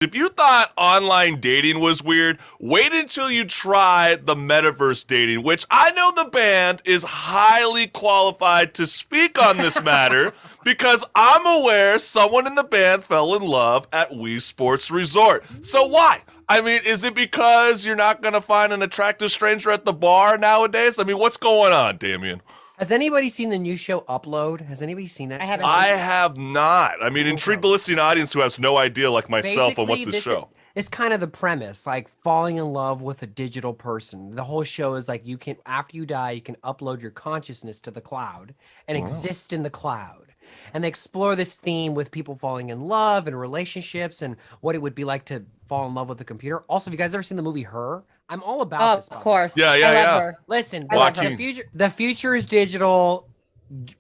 If you thought online dating was weird, wait until you try the Metaverse dating, which I know the band is highly qualified to speak on this matter because I'm aware someone in the band fell in love at Wii Sports Resort. So why? I mean, is it because you're not going to find an attractive stranger at the bar nowadays? I mean, what's going on, Damien? Has anybody seen the new show Upload? Has anybody seen that I show? haven't I seen have not. I mean, intrigue the listening audience who has no idea, like myself, on what this show. It's kind of the premise, like falling in love with a digital person. The whole show is like you can, after you die, you can upload your consciousness to the cloud and exist in the cloud. And they explore this theme with people falling in love and relationships and what it would be like to fall in love with a computer. Also, have you guys ever seen the movie Her? I'm all about Oh, this. of course. Yeah, I yeah, love yeah. her. Listen, I love Joaquin. the future is digital.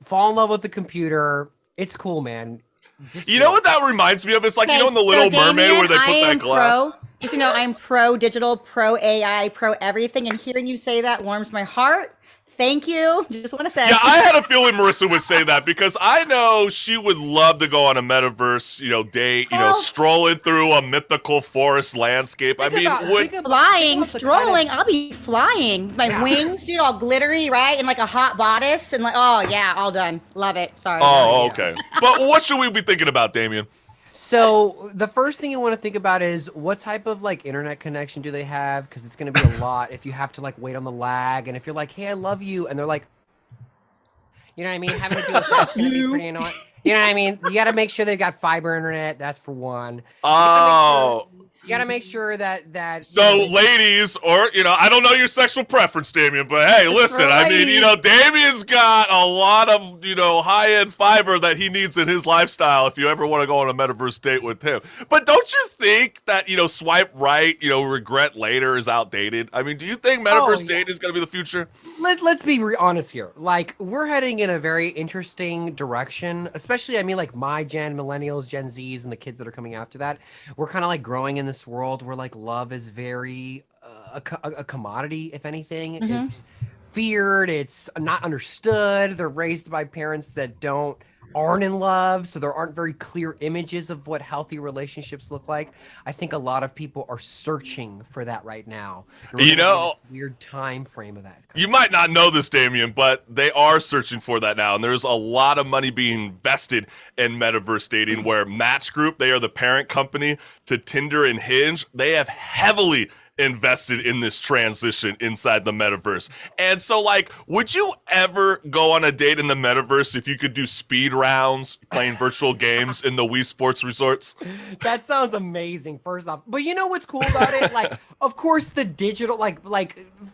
Fall in love with the computer. It's cool, man. Just You do know it. what that reminds me of? It's like, you know, in The So, Little Mermaid Damien, where they put I that am glass. Just so you know, I'm pro digital, pro AI, pro everything. And hearing you say that warms my heart. Thank you. Just want to say. Yeah, I had a feeling Marissa would say that because I know she would love to go on a metaverse, date, Well- strolling through a mythical forest landscape. I mean, Flying, about the strolling. kind I'll be flying. With my wings, dude, all glittery, right? And like a hot bodice. And like, oh, yeah, all done. Love it. Sorry. oh, Yeah. okay. But what should we be thinking about, Damien? So the first thing you want to think about is what type of like internet connection do they have? Because it's going to be a lot if you have to like wait on the lag, and if you're like, "Hey, I love you," and they're like, you know what I mean, having to do with that's going to be pretty annoying. You know what I mean? You got to make sure they've got fiber internet. That's for one. Oh. You got to make sure that. So, ladies, or, I don't know your sexual preference, Damien, but hey, listen, I mean, Damien's got a lot of, high-end fiber that he needs in his lifestyle if you ever want to go on a metaverse date with him. But don't you think that, swipe right, regret later is outdated? I mean, do you think metaverse dating is going to be the future? Let's be honest here. Like, we're heading in a very interesting direction, especially, I mean, like my gen, millennials, Gen Zs, and the kids that are coming after that. We're kind of like growing in this world where like love is very a commodity, if anything. It's feared, it's not understood. They're raised by parents that aren't in love, so there aren't very clear images of what healthy relationships look like. I think a lot of people are searching for that right now. And we're gonna be in this weird time frame of that. You might not know this, Damien, but they are searching for that now, and there's a lot of money being invested in metaverse dating where Match Group, they are the parent company to Tinder and Hinge. They have heavily invested in this transition inside the metaverse. And so, like, would you ever go on a date in the metaverse if you could do speed rounds playing virtual games in the Wii Sports Resorts? That sounds amazing, first off. But you know what's cool about it? Like, of course, the digital, like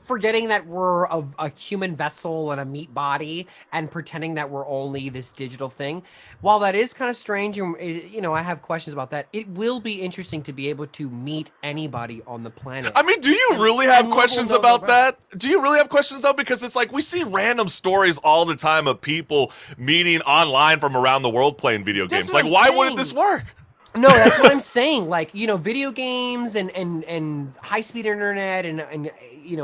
forgetting that we're a human vessel and a meat body and pretending that we're only this digital thing. While that is kind of strange, and I have questions about that, it will be interesting to be able to meet anybody on the planet. I mean, do you really have and questions we'll know about that? Do you really have questions, though? Because it's like we see random stories all the time of people meeting online from around the world playing video That's games. what Like, I'm why saying. wouldn't this work? No, that's what I'm saying. Like, video games and high-speed internet and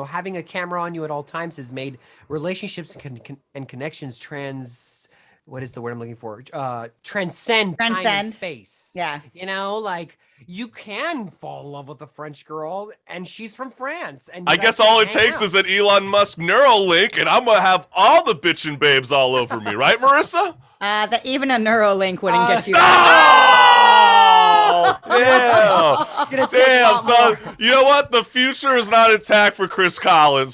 having a camera on you at all times has made relationships and connections what is the word I'm looking for? Transcend time and Transcend. space. Yeah. Like you can fall in love with a French girl and she's from France. And I guess all it takes is an Elon Musk Neuralink, and I'm going to have all the bitchin' babes all over me. Right, Marissa? That even a Neuralink wouldn't get you. Oh, damn. Gonna take a Damn, lot son. more. You know what? The future is not intact for Chris Collins.